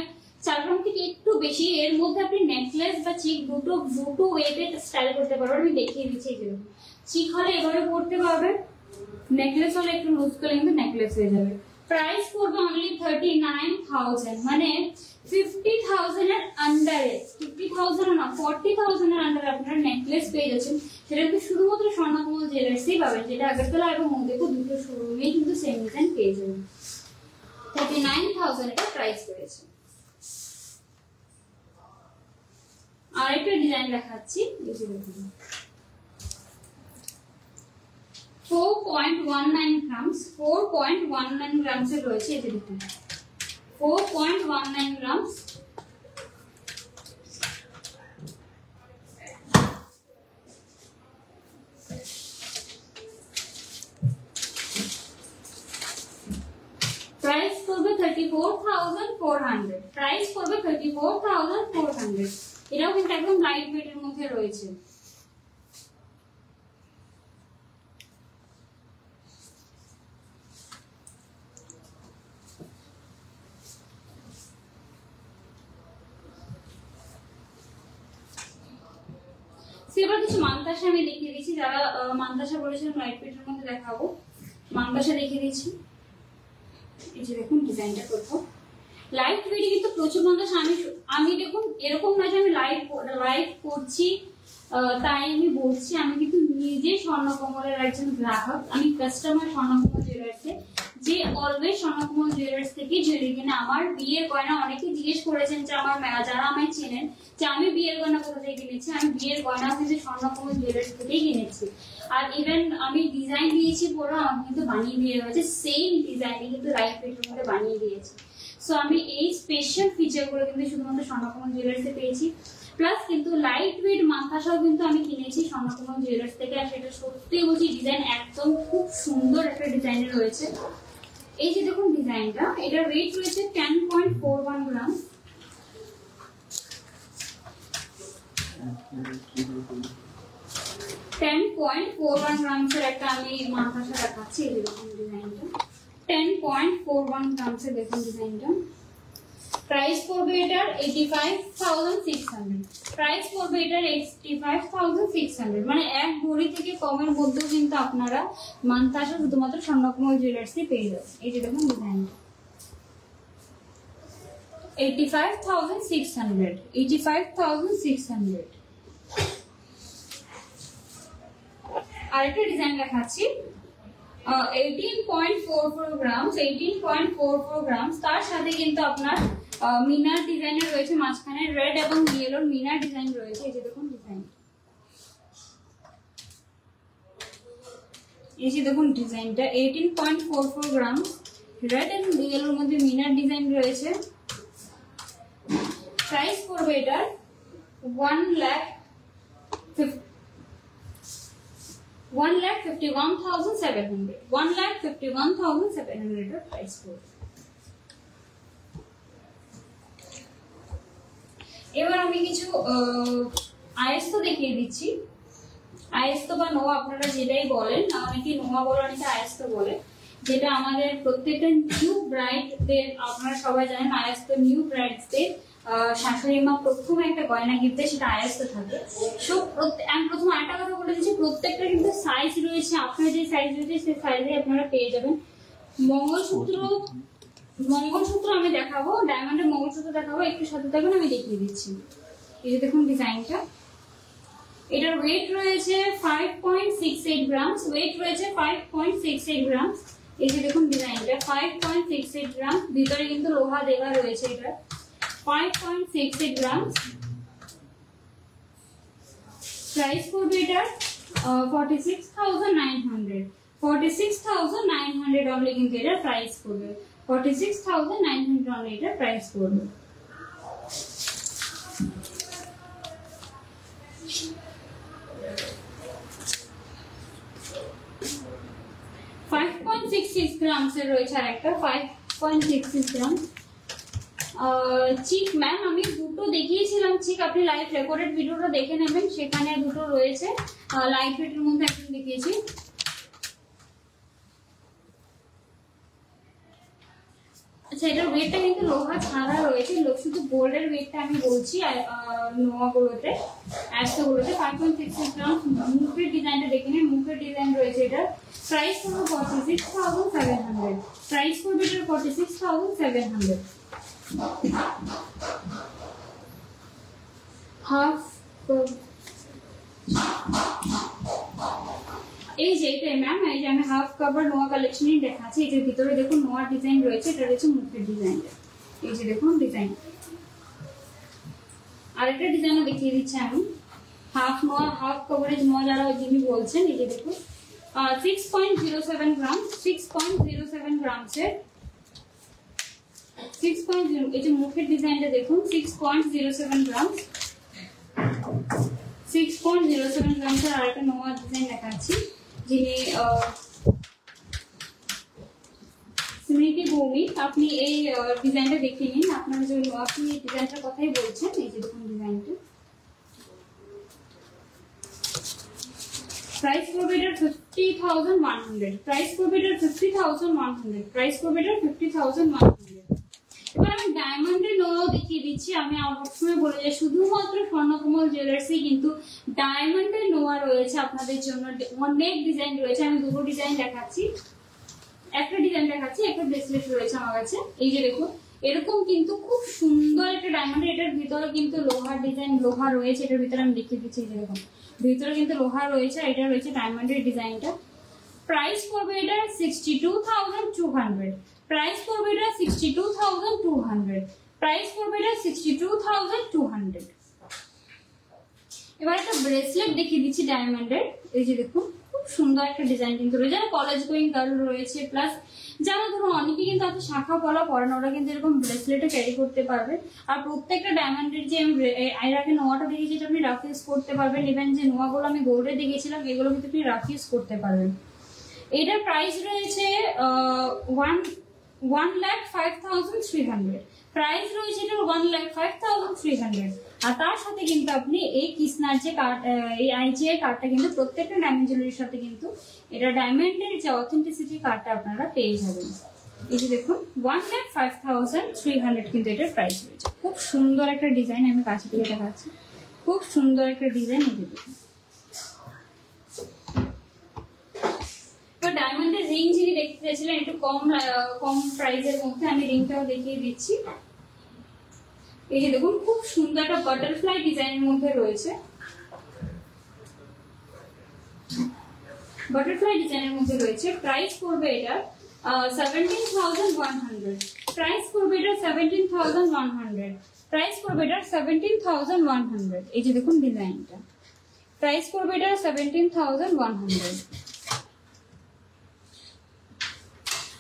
4 গ্রাম থেকে একটু বেশি, এর মধ্যে আপনি নেকলেস বা চিক দুটো ওয়েতে স্টাইল করতে পারবেন। আমি দেখিয়ে দিচ্ছি। যেরকম চিক হলে এভাবে পড়তে পারবেন, নেকলেস হলে একটু লুজ করে কিন্তু নেকলেস হয়ে যাবে। প্রাইস পড়বে অনলি 39,000, মানে 50,000 এর আন্ডারে, 50,000 না 40,000 এর আন্ডারে আপনারা নেকলেস পেয়ে যাচ্ছেন। সেটা কিন্তু শুধুমাত্র স্বর্ণকমল জুয়েলার্সেই পাবেন, যেটা আগরতলা এবং মন্দিরপুর দুটো শোরুমেই কিন্তু সেম ডিজাইন পেয়ে যাবেন। 39,000 এটা প্রাইস রয়েছে। আরেকটা ডিজাইন দেখাচ্ছি, এই যে দেখুন 4.19 গ্রামস। 4.19 গ্রামস এর রয়েছে। এই যে দেখুন 4.19 গ্রামস। প্রাইস করবে 34,400। প্রাইস করবে 34,400। এটাও কিন্তু একদম লাইট ওয়েটের মধ্যে রয়েছে। এবার কিছু মানতাসা আমি দেখিয়ে দিচ্ছি। যারা মানতাসা বলেছিলাম লাইট ওয়েটের মধ্যে দেখাবো, মানতাসা দেখিয়ে দিচ্ছি। এই যে দেখুন ডিজাইনটা কোথাও লাইট ওয়েটে কিন্তু প্রচুর মানতাসা। আমি দেখুন এরকম না যে আমি লাইট করছি তাই আমি বলছি, আমি কিন্তু নিজে স্বর্ণকমলের একজন গ্রাহক, আমি কাস্টমার স্বর্ণকমল জুয়েলার্সে, যে অলওয়েজ স্বর্ণকমল জুয়েলার্স থেকে জুয়েলারি কিনে। আমার বিয়ের গয়না অনেকে জিজ্ঞেস করেছেন যে যারা আমায় চেনেন যে আমি বিয়ের গয়না কোথা থেকে কিনেছি, আমি বিয়ের গয়না কিন্তু স্বর্ণকমল জুয়েলার্স থেকেই কিনেছি। আর ইভেন আমি ডিজাইন দিয়েছি পুরো, আমাকে কিন্তু বানিয়ে দিয়ে হয়েছে, সেম ডিজাইনে কিন্তু লাইট ওয়েটের মধ্যে বানিয়ে দিয়েছি। সো আমি এই স্পেশাল ফিচারগুলো কিন্তু শুধুমাত্র স্বর্ণকমল জুয়েলার্সে পেয়েছি। প্লাস কিন্তু লাইট ওয়েট মাথাসাও কিন্তু আমি কিনেছি স্বর্ণকমল জুয়েলার্স থেকে। আর সেটা সত্যি বলছি, ডিজাইন একদম খুব সুন্দর একটা ডিজাইনে রয়েছে। এই যে দেখুন ডিজাইনটা, এটা ওয়েট রয়েছে 10.41 গ্রাম। একটা আমি মাথাসা দেখাচ্ছি, এই দেখুন ডিজাইনটা 10.41 গ্রামসের। দেখুন ডিজাইনটা, প্রাইস পড়বে এটার 85,600। প্রাইস পড়বে এটার 85,600, মানে এক ভরি থেকে কমের মধ্যেও কিন্তু আপনারা মানতাসা শুধুমাত্র স্বর্ণকমল জুয়েলার্সে পেয়ে যাবেন। এই যে দেখুন ডিজাইনটা 85,600, 85,600। আরেকটা ডিজাইন দেখাচ্ছি 18.44 গ্রামস, 18.44 গ্রামস। তার সাথে কিন্তু আপনার মিনার ডিজাইনের রয়েছে, মাঝখানে রেড এবং ইয়েলোর মিনার ডিজাইন রয়েছে। এই যে দেখুন ডিজাইন, এই যে দেখুন ডিজাইনটা 18.44 গ্রামস, রেড এবং ইয়েলোর মধ্যে মিনার ডিজাইন রয়েছে। প্রাইস পড়বে এটার 1,51,700, 1,51,700 এর প্রাইস পড়বে। এবার আমি কিছু আয়স্ত দেখিয়ে দিচ্ছি। আয়স্ত বা নোয়া আপনারা যেটাই বলেন, অনেকে নোয়া বলে, অনেকে আয়স্ত বলে, যেটা আমাদের প্রত্যেকটা নিউ ব্রাইডদের, আপনারা সবাই জানেন আয়স্ত নিউ ব্রাইডসদের শাশুড়ি মা প্রথম একটা গয়না গিফটে সেটা আয়স্ত থাকে। সো আমি প্রথম আরেকটা কথা বলে দিচ্ছি, প্রত্যেকটা কিন্তু সাইজ রয়েছে, আপনার যে সাইজ রয়েছে সেই সাইজে আপনারা পেয়ে যাবেন। মঙ্গলসূত্র আমি দেখাবো, ডায়মন্ডের মঙ্গলসূত্র দেখাবো, একটু সাথে থাকবেন, আমি দেখিয়ে দিচ্ছি। এই যে দেখুন ডিজাইনটা, এটার ওয়েট রয়েছে 5.68 গ্রামস, ওয়েট রয়েছে 5.68 গ্রামস। এই যে দেখুন ডিজাইনটা 5.68 গ্রাম, ভিতরে কিন্তু লোহা দেওয়া রয়েছে। এটা 5.68 গ্রামস। প্রাইস পড়বে এটার 46,900, 46,900 অনলি কিন্তু এটার প্রাইস পড়বে, 46,900 অনলি এটার প্রাইস পড়বে। গ্রামসের রয়েছে আরেকটা 5.66 গ্রাম চিক। ম্যাম আমি দুটো দেখিয়েছিলাম চিক, আপনি লাইভ রেকর্ডেড ভিডিওটা দেখে নেবেন, সেখানে দুটো রয়েছে। লাইট ওয়েটের মধ্যে একদম দেখিয়েছি। আচ্ছা, এটার ওয়েটটা কিন্তু লোহা ছাড়া রয়েছে, শুধু গোল্ডের ওয়েটটা আমি বলছি। নোয়াগুলোতে অ্যাসগুলোতে 5.66 গ্রাম। মুখের ডিজাইনটা দেখে নিন, মুখের ডিজাইন রয়েছে। এটার প্রাইস পড়বে 46,700, প্রাইস পড়বে এটার 46,700। হাফ এই যে এটাই ম্যাম, এই যে আমি হাফ কভার নোয়া কালেকশনই দেখাচ্ছি। এই যে ভিতরে দেখুন নোয়া ডিজাইন রয়েছে, এটা রয়েছে মুখের ডিজাইনটা। এই যে দেখুন ডিজাইন, আরেকটা ডিজাইনও দেখিয়ে দিচ্ছি আমি। হাফ নোয়া, হাফ কভারেজ নোয়া যারা যিনি বলছেন, এই যে দেখুন 6.07 গ্রাম, 6.07 গ্রামসের 6.0। এই যে মুখের ডিজাইনটা দেখুন 6.07 গ্রাম, 6.07 গ্রামসের আরেকটা নোয়া ডিজাইন দেখাচ্ছি, যিনি স্মৃতি ভৌমিক। আপনি এই ডিজাইনটা দেখে নিন, আপনার যে আপনি এই ডিজাইনটার কথাই বলছেন। এই যে দেখুন ডিজাইনটা, প্রাইস পড়বে এটার 50,100, প্রাইস পড়বে এটার 50,100, প্রাইস পড়বে এটার 50,100। এবার আমি ডায়মন্ডের নোয়াও দেখিয়ে দিচ্ছি। আমি সবসময় বলে যাই শুধুমাত্র স্বর্ণকমল জুয়েলার্সে কিন্তু ডায়মন্ডের নোয়া রয়েছে আপনাদের জন্য, অনেক ডিজাইন রয়েছে। আমি দুটো ডিজাইন দেখাচ্ছি, একটা ডিজাইন দেখাচ্ছি, একটা ব্রেসলেট রয়েছে আমার কাছে। এই যে দেখুন এরকম কিন্তু খুব সুন্দর একটা ডায়মন্ড। এটার ভিতরে কিন্তু লোহার ডিজাইন, লোহা রয়েছে এটার ভিতরে, আমি দেখিয়ে দিচ্ছি যেরকম ভিতরে কিন্তু লোহা রয়েছে, এটা রয়েছে ডায়মন্ডের ডিজাইনটা। প্রাইস পড়বে এটা 62,200, প্রাইস পড়বে এটা 62,200, প্রাইস পড়বে এটা 62,200। এবার একটা ব্রেসলেট দেখিয়ে দিচ্ছি ডায়মন্ডের। এই যে দেখুন খুব সুন্দর একটা ডিজাইন কিন্তু রয়েছে, যারা কলেজ গোয়িং গার্ল রয়েছে, প্লাস যারা ধরুন অনেকে কিন্তু এত শাখা পলা পড়েন, ওরা কিন্তু এরকম ব্রেসলেটও ক্যারি করতে পারবে। আর প্রত্যেকটা ডায়মন্ডের যে আমি এর আগে নোয়াটা দেখিয়েছি, এটা আপনি রাফ ইউজ করতে পারবেন। ইভেন যে নোয়াগুলো আমি গোল্ডে দেখিয়েছিলাম, এগুলো কিন্তু আপনি রাফ ইউজ করতে পারবেন। এটার প্রাইস রয়েছে 1,05,300, প্রাইস রয়েছে এটা 1,05,300। আর তার সাথে কিন্তু আপনি এই কিসনার যে কার্ড, এই আইজিআই কার্ডটা কিন্তু প্রত্যেকটা ডায়মন্ড জুয়েলারির সাথে কিন্তু এটা ডায়মন্ডের যে অথেন্টিসিটি কার্ডটা আপনারা পেয়ে যাবেন। এই যে দেখুন 1,05,300 কিন্তু এটার প্রাইস রয়েছে। খুব সুন্দর একটা ডিজাইন, আমি কাছে থেকে দেখাচ্ছি, খুব সুন্দর একটা ডিজাইন। এই যে দেখুন ডায়মন্ডের রিং যিনি দেখতে চাইছিলেন একটু কম প্রাইসের মধ্যে, আমি রিংটাও দেখিয়ে দিচ্ছি। এই যে দেখুন খুব সুন্দর একটা বাটারফ্লাই ডিজাইনের মধ্যে রয়েছে, বাটারফ্লাই ডিজাইনের মধ্যে রয়েছে। প্রাইস পড়বে এটা 17,100, প্রাইস পড়বে এটা 17,100, প্রাইস পড়বে এটা 17,100। এই যে দেখুন ডিজাইনটা, প্রাইস পড়বে এটা 17,100।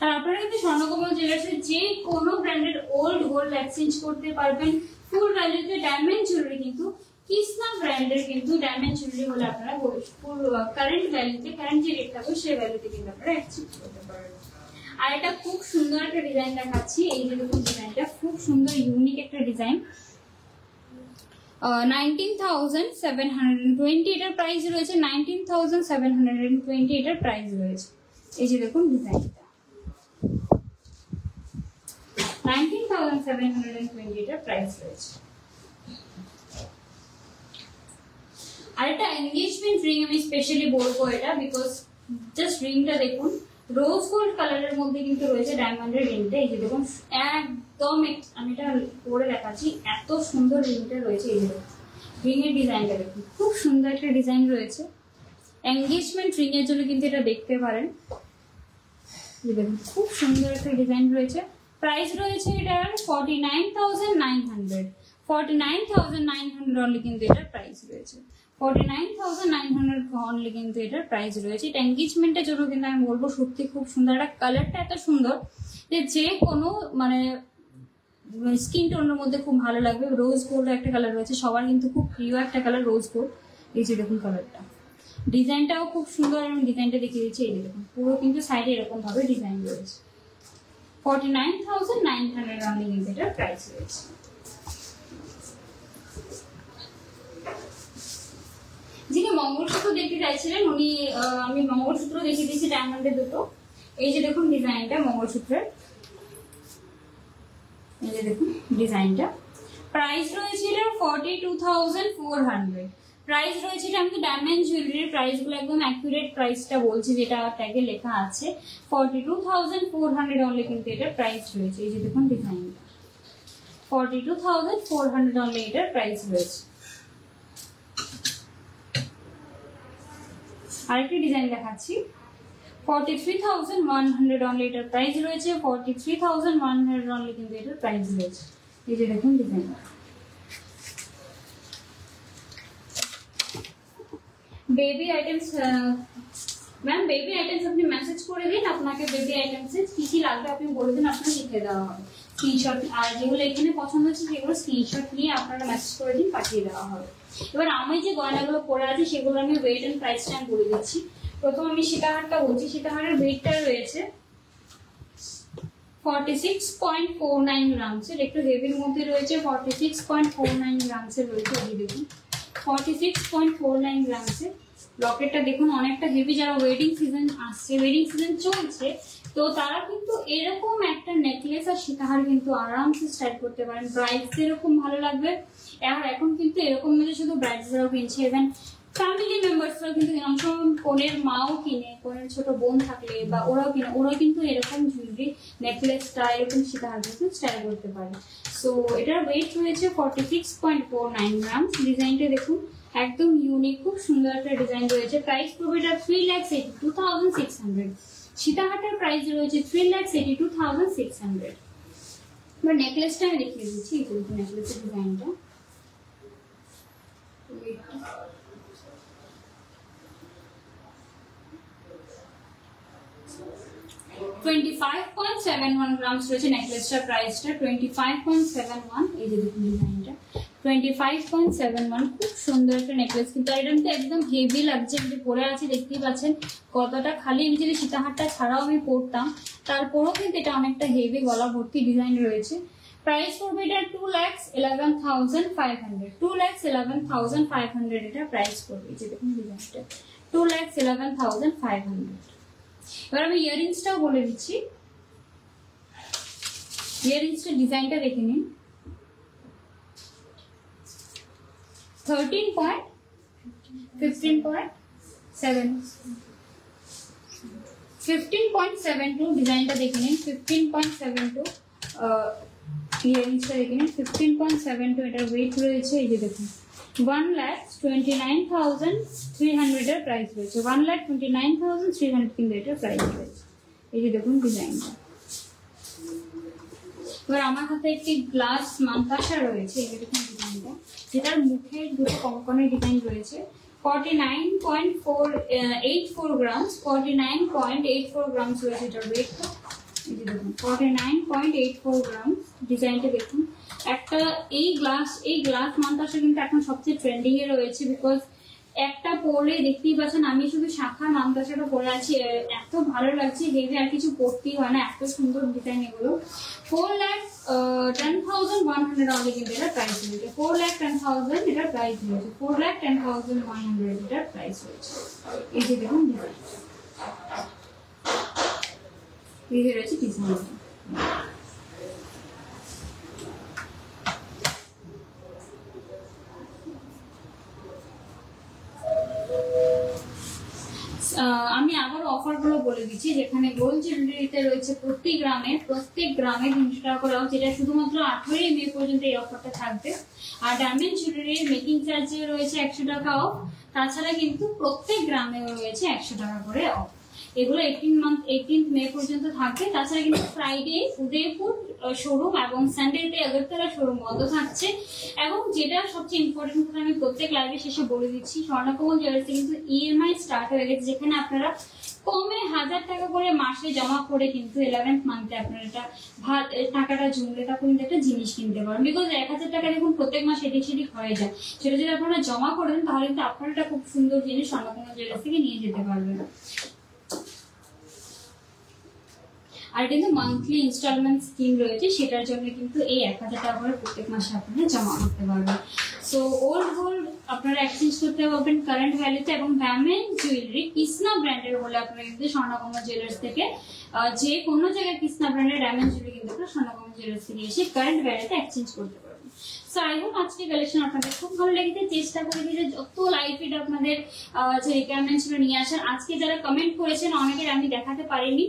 আর আপনারা কিন্তু স্বর্ণকমল জুয়েলার্সের যে কোনো ব্র্যান্ডের ওল্ড গোল্ড এক্সচেঞ্জ করতে পারবেন ফুল ভ্যালুতে। ডায়মন্ড জুয়েলারি কিন্তু কৃষ্ণা ব্র্যান্ডের কিন্তু ডায়মন্ড জুয়েলারি হলে আপনারা ফুল কারেন্ট ভ্যালুতে, কারেন্ট যে রেট থাকবে সেই ভ্যালুতে কিন্তু আপনারা এক্সচেঞ্জ করতে পারবেন। আর এটা খুব সুন্দর একটা ডিজাইন দেখাচ্ছি। এই যে দেখুন ডিজাইনটা খুব সুন্দর ইউনিক একটা ডিজাইন। 19,720 এটার প্রাইস রয়েছে, 19,720 এটার প্রাইস রয়েছে। এই যে দেখুন ডিজাইনটা 19,720 এটার প্রাইস রয়েছে। আর এটা এনগেজমেন্ট রিং আমি স্পেশালি বলবো এটা, বিকজ জাস্ট রিংটা দেখুন রোজ গোল্ড কালারের মধ্যে কিন্তু রয়েছে ডায়মন্ডের রিংটা। এই যে দেখুন একদম আমি এটা পরে দেখাচ্ছি, এত সুন্দর রিংটা রয়েছে। এই যে রিং এর ডিজাইনটা দেখুন খুব সুন্দর একটা ডিজাইন রয়েছে। এনগেজমেন্ট রিং এর জন্য কিন্তু এটা দেখতে পারেন। দেখুন খুব সুন্দর একটা ডিজাইন রয়েছে। প্রাইস রয়েছে এটার 49,900, 49,900 অনলি কিন্তু এটার প্রাইস রয়েছে, 49,900 অনলি কিন্তু এটার প্রাইস রয়েছে। এটা এনগেজমেন্টের জন্য কিন্তু আমি বলবো সত্যি খুব সুন্দর। একটা কালারটা এত সুন্দর যে কোনো মানে স্কিন টোনের মধ্যে খুব ভালো লাগবে। রোজ গোল্ড একটা কালার রয়েছে, সবার কিন্তু খুব প্রিয় একটা কালার রোজ গোল্ড। এই যে দেখুন কালারটা, ডিজাইনটাও খুব সুন্দর। আমি ডিজাইনটা দেখিয়ে দিচ্ছি। এই দেখুন পুরো কিন্তু সাইডে এরকম ভাবে ডিজাইন রয়েছে। 49,900 অনলি কিন্তু এটার প্রাইস রয়েছে। যিনি মঙ্গলসূত্র দেখতে চাইছিলেন উনি, আমি মঙ্গলসূত্র দেখিয়ে দিয়েছি ডায়মন্ডের দুটো। এই যে দেখুন ডিজাইনটা মঙ্গলসূত্রের, এই যে দেখুন ডিজাইনটা। প্রাইস রয়েছে এটা 42,400, প্রাইস রয়েছে এটা। আমি তো ডায়মন্ড জুয়েলারির প্রাইসগুলো একদম অ্যাকুরেট প্রাইসটা বলছি যেটা ট্যাগে লেখা আছে। 42,400 অনলি কিন্তু এটার প্রাইস রয়েছে। এই যে দেখুন ডিজাইনটা 42,400 অনলি এটার প্রাইস রয়েছে। আরেকটি ডিজাইন দেখাচ্ছি 43,100 অনলি এটার প্রাইস রয়েছে। 43,100 অনলি কিন্তু এটার প্রাইস রয়েছে। এই যে দেখুন ডিজাইনটা। Baby items ma'am, baby items আপনি মেসেজ করে দিন, আপনাকে বেবি আইটেমস কি কি লাগবে আপনি বলে দিন, আপনাকে লিখে দেওয়া হবে স্ক্রিনশট। আর যেগুলো এখানে পছন্দ হচ্ছে সেগুলো স্ক্রিনশট নিয়ে আপনারা মেসেজ করে দিন, পাঠিয়ে দেওয়া হবে। এবার আমি যে গয়নাগুলো পরে আছি সেগুলো আমি ওয়েট এন্ড প্রাইসটা আমি বলে দিচ্ছি। প্রথম আমি সীতাহারটা বলছি। সীতাহারের ওয়েটটা রয়েছে 46.49 গ্রামসের, একটু হেভির মধ্যে রয়েছে। 46.49 গ্রামসের রয়েছে। এই দেখুন 46.49 গ্রামসের। লকেটটা দেখুন অনেকটা হেভি। যারা ওয়েডিং সিজন আসছে, ওয়েডিং সিজন চলছে, তো তারা কিন্তু এরকম একটা নেকলেস আর সীতাহার কিন্তু আরামসে স্টাইল করতে পারেন। ব্রাইডস এরকম ভালো লাগবে। আর এখন কিন্তু এরকম শুধু ব্রাইডসরাও কিনছে, ইভেন ফ্যামিলি মেম্বার্সরাও কিন্তু কনের মাও কিনে, কনের ছোট বোন থাকলে বা ওরাও কিনে, ওরা কিন্তু এরকম জুয়েলারি নেকলেস স্টাইল এরকম সীতাহার স্টাইল করতে পারে। সো এটার ওয়েট রয়েছে 46.49 গ্রাম। ডিজাইনটা দেখুন একদম ইউনিক, খুব সুন্দর একটা ডিজাইন রয়েছে। প্রাইস পড়বে এটা 3,82,600। সীতাহারটার প্রাইস রয়েছে 3,82,600। এবার নেকলেসটা আমি দেখিয়ে দিচ্ছি। এই দেখুন নেকলেসের ডিজাইনটা, 25.71 গ্রামস রয়েছে নেকলেসটার প্রাইসটা 25.71। এই যে দেখুন ডিজাইনটা 25.71, খুব সুন্দর একটা নেকলেস। কিন্তু এটা কিন্তু একদম হেভি লাগছে, আমি যে পরে আছি দেখতেই পাচ্ছেন কতটা। খালি আমি যদি সীতাহারটা ছাড়াও আমি পরতাম তারপরেও কিন্তু এটা অনেকটা হেভি, গলা ভর্তি ডিজাইন রয়েছে। প্রাইস পড়বে এটা 2,11,500। 2,11,500 এটা প্রাইস পড়বে। এই যে দেখুন ডিজাইনটা 2,11,500। এবার আমি ইয়াররিংসটাও বলে দিচ্ছি। ইয়াররিংসটার ডিজাইনটা দেখে নিন। 15.72 ডিজাইনটা দেখে নিন। 15.72 ইয়াররিংসটা দেখে নিন। 15.72 এটার ওয়েট রয়েছে। এই যে দেখুন 1,29,300 এর প্রাইস রয়েছে। 1,29,300 কিন্তু এটার প্রাইস রয়েছে। এই যে দেখুন ডিজাইনটা। এবার আমার হাতে একটি গ্লাস মানতাসা রয়েছে। এই যে দেখুন ডিজাইনটা, যেটার মুখে দুটো কঙ্কনের ডিজাইন রয়েছে। 49.84 গ্রামস। 49.84 গ্রামস রয়েছে এটার ওয়েটটা। এই যে দেখুন 49.84 গ্রামস। ডিজাইনটা দেখুন একটা। এই গ্লাস মানতাসা কিন্তু এখন সবচেয়ে ট্রেন্ডিং এ রয়েছে, বিকজ একটা পরে দেখতেই পাচ্ছেন আমি শুধু শাখার মানতাসাটা পরে আছি, এত ভালো লাগছে, হেভি আর কিছু পরতেই হয় না, এত সুন্দর ডিজাইন এগুলো। 4,10,100 অনলি কিন্তু এটার প্রাইস রয়েছে। 4,10,000 এটার প্রাইস রয়েছে। 4,10,100 এটার প্রাইস রয়েছে। এই যে দেখুন ডিজাইন, এই যে রয়েছে ডিজাইনটা। আমি আবার অফারগুলো বলে দিচ্ছি। যেখানে গোল্ড জুয়েলারিতে রয়েছে প্রত্যেক গ্রামে 300 টাকা করে অফ, যেটা শুধুমাত্র 18 মে পর্যন্ত এই অফারটা থাকবে। আর ডায়মন্ড জুয়েলারির মেকিং চার্জে রয়েছে 100 টাকা অফ। তাছাড়া কিন্তু প্রত্যেক গ্রামেও রয়েছে 100 টাকা করে অফ। এগুলো 18 মে পর্যন্ত থাকবে। তাছাড়া কিন্তু ফ্রাইডে উদয়পুর শোরুম এবং সানডেতে আগরতলা শোরুম বন্ধ থাকছে। এবং যেটা সবচেয়ে ইম্পর্টেন্ট কথা আমি প্রত্যেক লাইভে শেষে বলে দিচ্ছি, স্বর্ণকমল জুয়েলার্সে কিন্তু ইএমআই স্টার্ট হয়ে গেছে, যেখানে আপনারা কমে 1000 টাকা করে মাসে জমা করে কিন্তু 11th মান্থে আপনারা এটা টাকাটা জমলে তখন কিন্তু একটা জিনিস কিনতে পারেন। বিকজ 1000 টাকা দেখুন প্রত্যেক মাসে এদিক সেদিক হয়ে যায়, সেটা যদি আপনারা জমা করেন তাহলে কিন্তু আপনারা একটা খুব সুন্দর জিনিস স্বর্ণকমল জুয়েলার্স থেকে নিয়ে যেতে পারবেন। আর কিন্তু মান্থলি ইনস্টলমেন্ট স্কিম রয়েছে, সেটার জন্য কিন্তু এই 1000 টাকা করে প্রত্যেক মাসে আপনারা জমা করতে পারবেন। সো ওল্ড গোল্ড আপনারা এক্সচেঞ্জ করতে পারবেন কারেন্ট ভ্যালুতে। এবং ডায়মন্ড জুয়েলারি কৃষ্ণা ব্র্যান্ডের হলে আপনারা কিন্তু স্বর্ণকমল জুয়েলার্স থেকে যে কোনো জায়গায় কৃষ্ণা ব্র্যান্ডের ডায়মন্ড জুয়েলারি কিন্তু আপনারা স্বর্ণকমল জুয়েলার্স থেকে এসে কারেন্ট ভ্যালুতে এক্সচেঞ্জ করতে পারবেন। সো আই হোপ আজকে কালেকশন আপনাদের খুব ভালো লেগেছে। চেষ্টা করেছি যে যত লাইভ ফিড আপনাদের যে রিকোয়ারমেন্ট ছিল নিয়ে আসার। আজকে যারা কমেন্ট করেছেন অনেকের আমি দেখাতে পারিনি,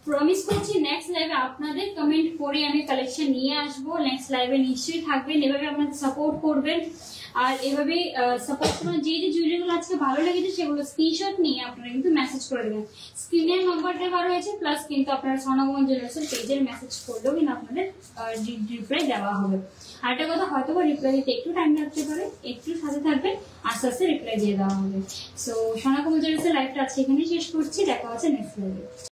প্রমিস করছি নেক্সট লাইভে আপনাদের কমেন্ট করে আমি কালেকশন নিয়ে আসবো। নেক্সট লাইভে নিশ্চয়ই থাকবেন, এভাবে আপনাদের সাপোর্ট করবেন। আর এভাবে সাপোর্ট করুন। যে যে জুয়েলারিগুলো আজকে ভালো লেগেছে সেগুলো স্ক্রিনশট নিয়ে আপনারা কিন্তু মেসেজ করে দেবেন। স্ক্রিনের নাম্বার দেওয়া রয়েছে, প্লাস কিন্তু আপনারা স্বর্ণকমল জুয়েলার্সের পেজের মেসেজ করলেও কিন্তু আপনাদের রিপ্লাই দেওয়া হবে। আর একটা কথা, হয়তো বা রিপ্লাই দিতে একটু টাইম লাগতে পারে, একটু সাথে থাকবেন, আস্তে আস্তে রিপ্লাই দিয়ে দেওয়া হবে। সো স্বর্ণকমল জুয়েলার্সের লাইভটা আজকে এখানেই শেষ করছি। দেখা হচ্ছে নেক্সট লাইভে।